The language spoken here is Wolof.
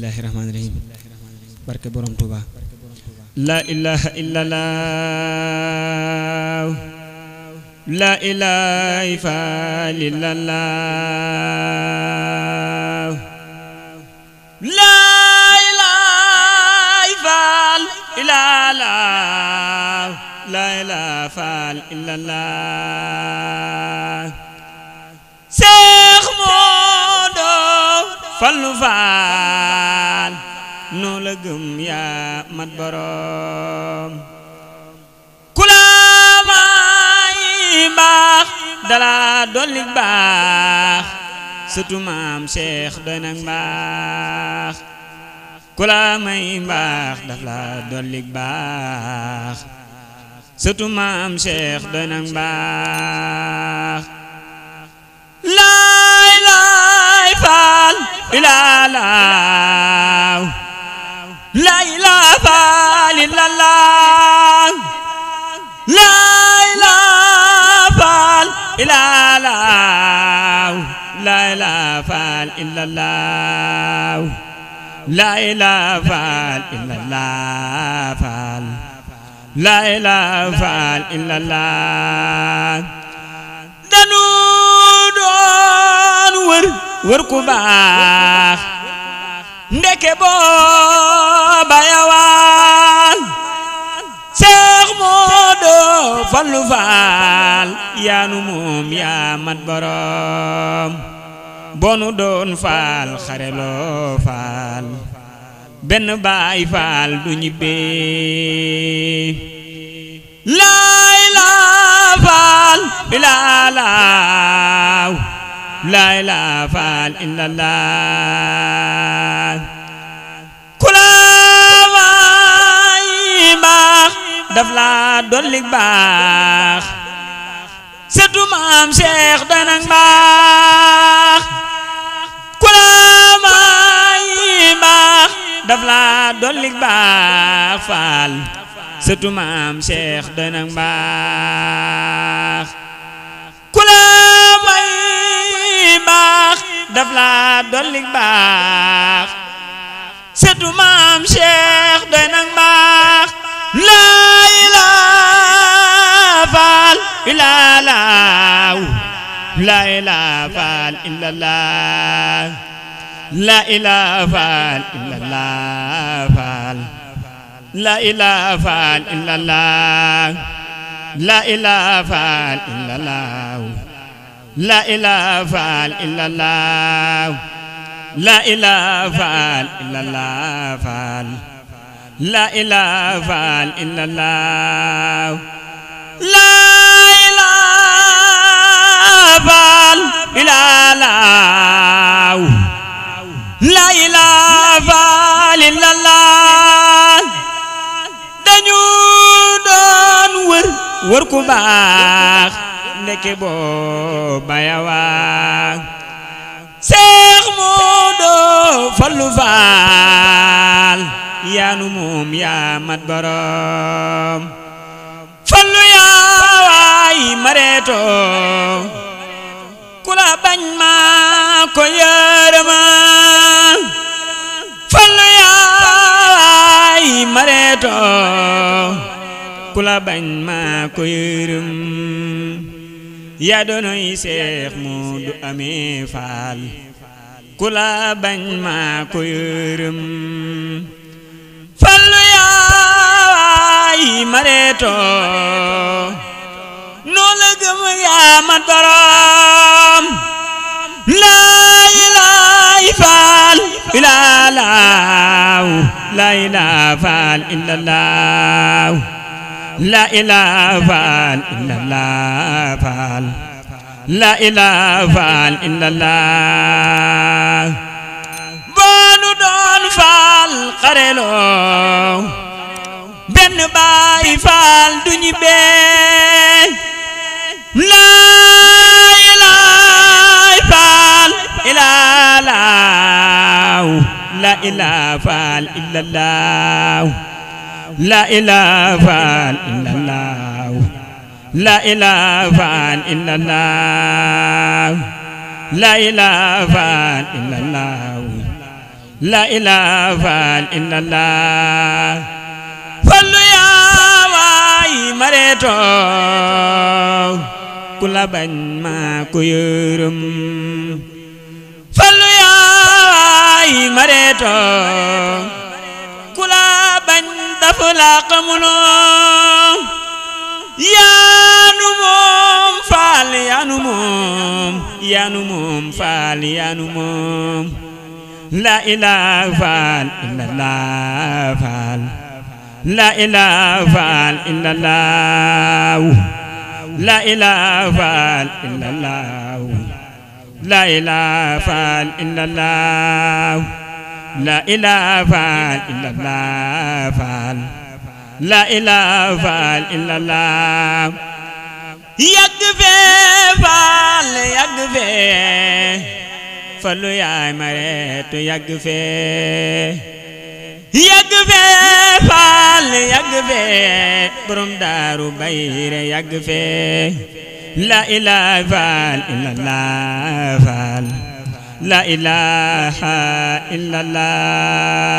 bismillahi rahmaani rahim barke borom Tuuba la ilaha illallah la ilaha illallah la ilaha illallah la ilaha illallah Seex Moodu Fallu Faal noo la gëm yaa mat borom ku la may baax dala dolli baax sëtu maam Cheikh doy nag baax ku la may baax daf la dolli baax sëtu maam Cheikh doy nag baax laay laay faal ilaalaaw laay laay faal ilaalaaw laay laay faal ilaalaaw laay laay faal ilaalaaw laay laay faal ilaalaaw laay laay faal ilaalaaw danu doon wër ku baax ndeke booba yawaan Seex Moodu Fallu Faal yaanu moom yaa mat borom bonu doon faal xareloo faal benn baay faal du ñibbee laay laa faal ilaalaaw laay laa faal illallah ku la may baax daf la dolli baax sëtu maam Cheikh doy nag baax ku la may baax daf la dolli baax faal sëtu maam Cheikh doy nag baax ku la may baax daf la dolli baax sëtu maam Cheikh doy nag baax laa ilaaha faal ilaalaaw laa ilaaha faal illallah laa ilaaha faal illallah faal la ilaha faal illallah la ilaha faal illallah la ilaha faal illallah la ilaha faal illallah faal la ilaha faal illallah la ilaha faal illallah la ilaha faal illallah dañu doon wër ku baax ndeke booba yawaan Seex Moodu Fallu Faal yaanu moom yaa mat borom fallu yaawaay mareeto ku la bañ ma ko yërëma fallu yaawaay mareeto ku la bañ ma ko yërëm yaa doonoy Seex Moodu amee faal ku la bañ ma ko yërëm fallu yaay mareeto noo la gëm yaa mat borom laa ilaaha faal ilaalaaw laa ilaaha faal illallah la ilaha faal illallah faal la ilaha faal illallah bonu doon faal xareloo benn baay faal du ñibbee la ilaha faal illallah la ilaha faal illallah la ilaha faal illallah la ilaha faal illallah la ilaha illallah la ilaha illallah fallu yaa waay mareeto ku la bañ maa ko yërëm fallu yaa waay mareeto ku la bañ dafa la xamuloo yaanu moom faal yaanu moom faal yaanu moom la ilaha illallah faal la ilaha illallah la ilaha illallah la ilaha illallah la ilaha illallah faal la ilaha illallah yàgg fee faal yàgg fee fallu yaay mareetu yàgg fee yàgg fee faal yàgg fee borom daaru bayre yàgg fee la ilaha illallah faal la ilaha illallah